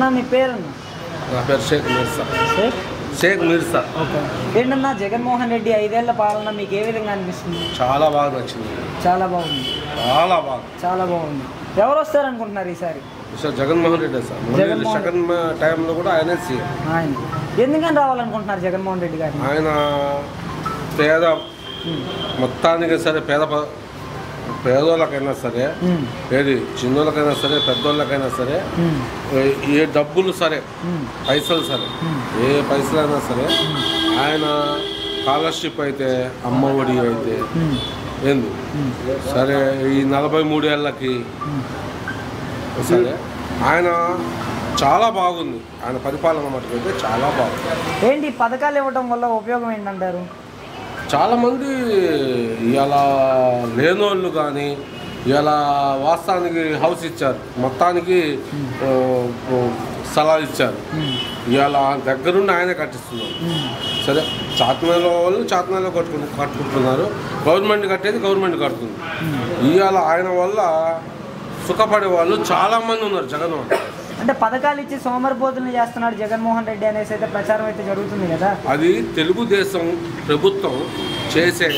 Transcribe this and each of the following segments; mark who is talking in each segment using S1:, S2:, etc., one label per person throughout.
S1: నా మీ పేరన్నా?
S2: నా పేరు షేక్ మిర్సా. షేక్ మిర్సా.
S1: ఓకే. ఏంటన్నా జగన్మోహన్ రెడ్డి 5 ఏళ్ల పాలన మీకు ఏ విధంగా అనిపిస్తుంది?
S2: చాలా బాగా నచ్చింది.
S1: చాలా బాగుంది. చాలా బాగుంది. ఎవరు వస్తారనుకుంటున్నారు ఈసారి?
S2: జగన్మోహన్ రెడ్డి సార్. జగన్ టైంలో కూడా ఆయనే సీఎం.
S1: ఆయన ఎందుకని రావాలనుకుంటున్నారు జగన్మోహన్ రెడ్డి గారు?
S2: ఆయన పేద మొత్తానికి సరే పేదోళ్ళకైనా సరే, ఏది చిన్నోళ్ళకైనా సరే, పెద్దోళ్ళకైనా సరే, ఏ డబ్బులు సరే, పైసలు సరే, ఏ పైసలైనా సరే, ఆయన స్కాలర్షిప్ అయితే, అమ్మ ఒడి అయితే ఏంది సరే, ఈ 43 ఏళ్ళకి సరే ఆయన చాలా బాగుంది. ఆయన పరిపాలన మటుకైతే చాలా బాగుంది.
S1: ఏంటి పథకాలు ఇవ్వడం వల్ల ఉపయోగం ఏంటంటారు?
S2: చాలామంది ఇలా లేనోళ్ళు కానీ ఇలా వాస్తవానికి హౌస్ ఇచ్చారు, మొత్తానికి స్థలాలు ఇచ్చారు. ఇలా దగ్గరుండి ఆయనే కట్టిస్తున్నారు. సరే, చాతనాలో వాళ్ళు చాతనాలో కట్టుకుంటున్నారు, గవర్నమెంట్ కట్టేది గవర్నమెంట్ కడుతుంది. ఇవాళ ఆయన వల్ల సుఖపడే వాళ్ళు చాలామంది ఉన్నారు. జగన్
S1: అంటే పథకాలు ఇచ్చి సోమరిపోతుల్ని చేస్తున్నాడు జగన్మోహన్ రెడ్డి అనేసి అయితే ప్రచారం అయితే జరుగుతుంది కదా.
S2: అది తెలుగుదేశం ప్రభుత్వం చేసే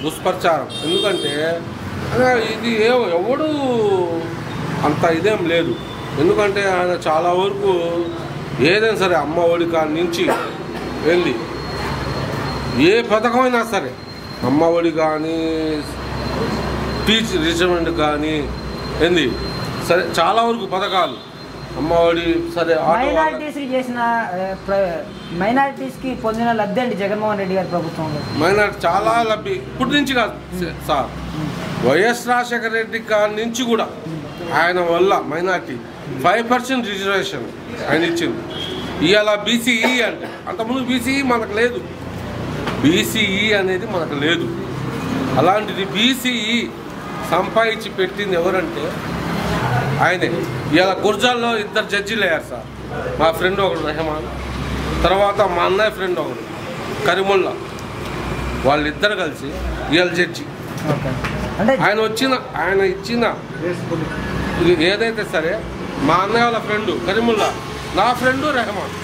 S2: దుష్ప్రచారం. ఎందుకంటే ఇది ఎవడు అంత ఇదేం లేదు. ఎందుకంటే ఆయన చాలా వరకు ఏదైనా సరే అమ్మ ఒడి కాడి నుంచి వెళ్ళి ఏ పథకమైనా సరే, అమ్మ ఒడి కానీ, టీచ్ రిజర్మెంట్ కానీ ఏంది సరే, చాలా వరకు పథకాలు అమ్మఒడి సరే,
S1: మైనారిటీస్కి పొందిన లబ్ధి అండి జగన్మోహన్ రెడ్డి గారి ప్రభుత్వంలో.
S2: మైనారిటీ చాలా లబ్ధి ఇప్పటి నుంచి కాదు సార్, వైఎస్ రాజశేఖర రెడ్డి గారి నుంచి కూడా ఆయన వల్ల మైనారిటీ 5% రిజర్వేషన్ ఆయన ఇచ్చింది. ఇవాళ బీసీఈ అంటే, అంతకుముందు బీసీఈ మనకు లేదు. బీసీఈ అనేది మనకు లేదు. అలాంటిది బీసీఈ సంపాదించి పెట్టింది ఎవరంటే ఆయనే. ఇలా గుర్జాల్లో 2 జడ్జీలు అయ్యారు సార్. మా ఫ్రెండ్ ఒకడు రెహమాన్, తర్వాత మా అన్నయ్య ఫ్రెండ్ ఒకడు కరీముల్లా, వాళ్ళిద్దరు కలిసి ఇవాళ జడ్జి. ఆయన ఇచ్చిన ఏదైతే సరే, మా అన్నయ్య వాళ్ళ ఫ్రెండు కరీముల్లా, నా ఫ్రెండు రెహమాన్.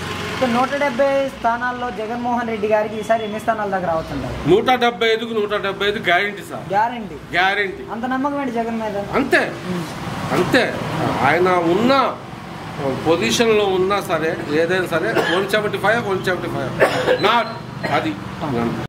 S1: 170 స్థానాల్లో జగన్మోహన్ రెడ్డి గారికి ఈసారి ఎన్ని స్థానాల దాకా రావచ్చుంటారు?
S2: 175కు 175 గ్యారెంటీ సార్. గ్యారెంటీ.
S1: అంత నమ్మకం ఏంటి జగన్ మీద?
S2: అంతే ఆయన ఉన్న పొజిషన్లో ఉన్నా సరే, ఏదైనా సరే 175 నాట్ అది.